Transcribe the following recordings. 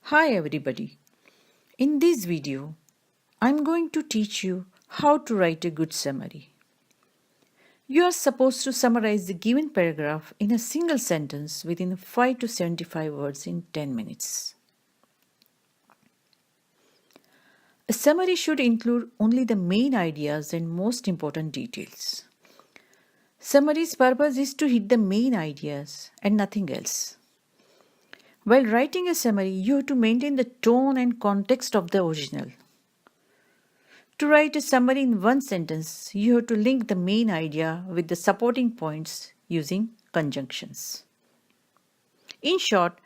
Hi everybody. In this video, I'm going to teach you how to write a good summary. You are supposed to summarize the given paragraph in a single sentence within 5 to 75 words in 10 minutes. A summary should include only the main ideas and most important details. Summary's purpose is to hit the main ideas and nothing else. While writing a summary, you have to maintain the tone and context of the original. To write a summary in one sentence, you have to link the main idea with the supporting points using conjunctions. In short,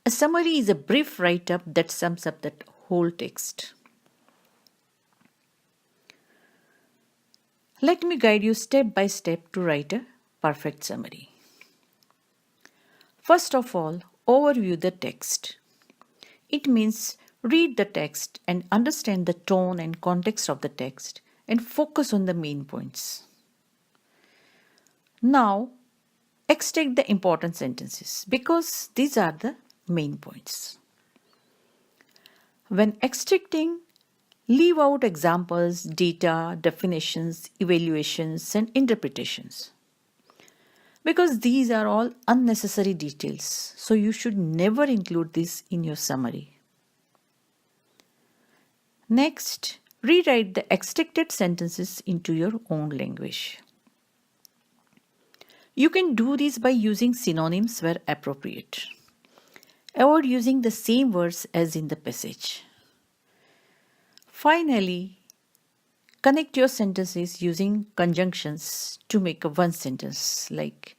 a summary is a brief write-up that sums up the whole text. Let me guide you step by step to write a perfect summary. First of all, overview the text. It means read the text and understand the tone and context of the text and focus on the main points. Now, extract the important sentences because these are the main points. When extracting, leave out examples, data, definitions, evaluations, and interpretations. Because these are all unnecessary details, so you should never include this in your summary. Next, rewrite the extracted sentences into your own language. You can do this by using synonyms where appropriate. Avoid using the same words as in the passage. Finally, connect your sentences using conjunctions to make a one sentence like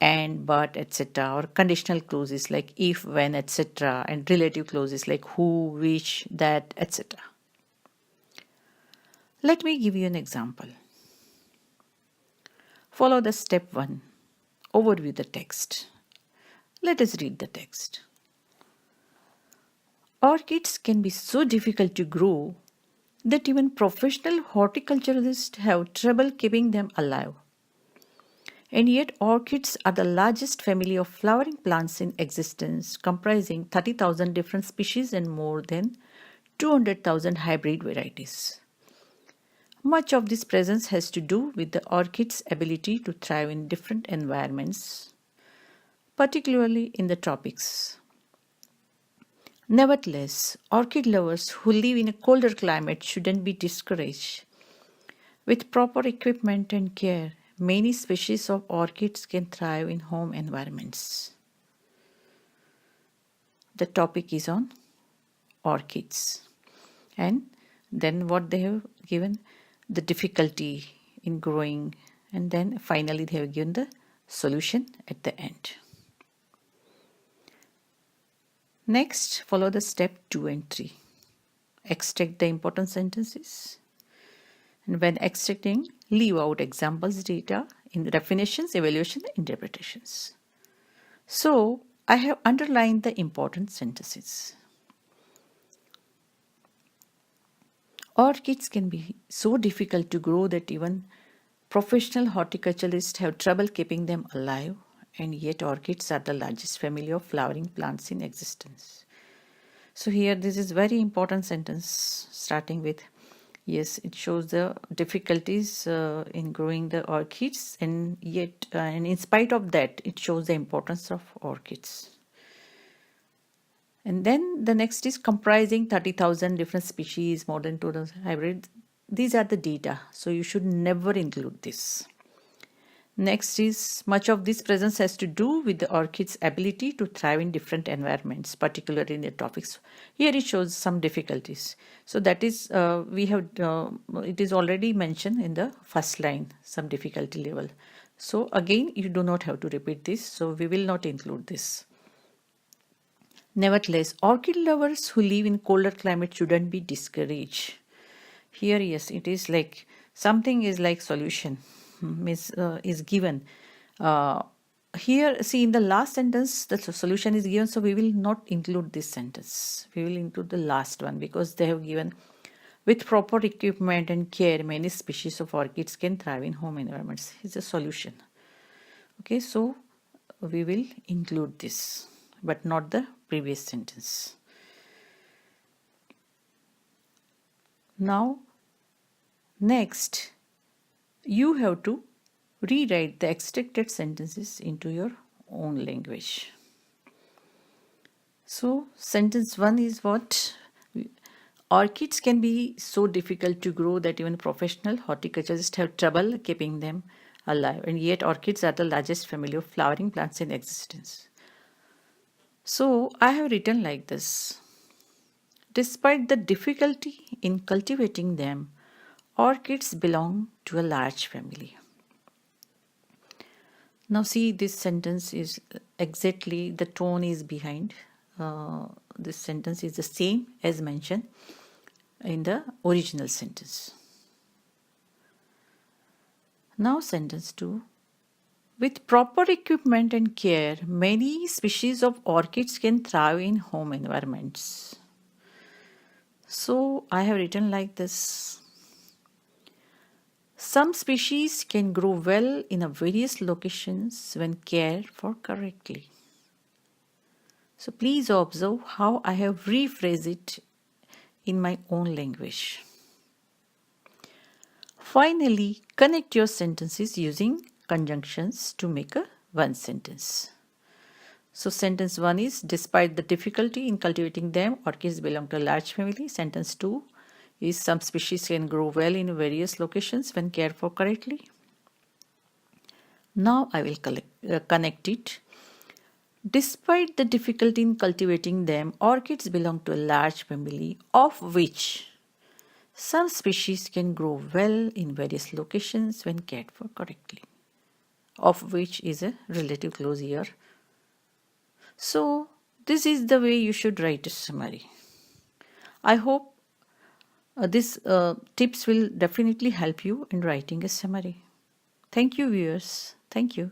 and, but, etc. or conditional clauses like if, when, etc. and relative clauses like who, which, that, etc. Let me give you an example. Follow the step 1. Overview the text. Let us read the text. Orchids can be so difficult to grow that even professional horticulturists have trouble keeping them alive. And yet orchids are the largest family of flowering plants in existence, comprising 30,000 different species and more than 200,000 hybrid varieties. Much of this presence has to do with the orchid's ability to thrive in different environments, particularly in the tropics. Nevertheless, orchid lovers who live in a colder climate shouldn't be discouraged. With proper equipment and care, many species of orchids can thrive in home environments. The topic is on orchids. And then what they have given, the difficulty in growing, and then finally they have given the solution at the end. Next, follow the step 2 and 3. Extract the important sentences. And when extracting, leave out examples, data, in definitions, evaluation, interpretations. So, I have underlined the important sentences. Orchids can be so difficult to grow that even professional horticulturists have trouble keeping them alive, and yet orchids are the largest family of flowering plants in existence. So here this is very important sentence starting with yes, it shows the difficulties in growing the orchids, and yet and in spite of that it shows the importance of orchids. And then the next is comprising 30,000 different species, more than 2,000 hybrids. These are the data, so you should never include this. Next is much of this presence has to do with the orchid's ability to thrive in different environments, particularly in the tropics. Here it shows some difficulties. So that is it is already mentioned in the first line, some difficulty level. So again, you do not have to repeat this. So we will not include this. Nevertheless, orchid lovers who live in colder climate shouldn't be discouraged. Here, yes, it is like something is like solution is given. Here, see in the last sentence, the solution is given, so we will not include this sentence. We will include the last one because they have given with proper equipment and care, many species of orchids can thrive in home environments. It's a solution. Okay, so we will include this, but not the previous sentence. Now, next, you have to rewrite the extracted sentences into your own language. So, sentence 1 is what? Orchids can be so difficult to grow that even professional horticulturists have trouble keeping them alive, and yet orchids are the largest family of flowering plants in existence. So, I have written like this. Despite the difficulty in cultivating them, orchids belong to a large family. Now, see, this sentence is exactly the tone is behind. This sentence is the same as mentioned in the original sentence. Now, sentence 2. With proper equipment and care, many species of orchids can thrive in home environments. So, I have written like this. Some species can grow well in various locations when cared for correctly. So please observe how I have rephrased it in my own language. Finally, connect your sentences using conjunctions to make one sentence. So sentence 1 is, despite the difficulty in cultivating them, orchids belong to a large family. Sentence 2 is, some species can grow well in various locations when cared for correctly. Now I will connect it. Despite the difficulty in cultivating them, orchids belong to a large family, of which some species can grow well in various locations when cared for correctly. Of which is a relative clause here. So, this is the way you should write a summary. I hope these tips will definitely help you in writing a summary. Thank you, viewers. Thank you.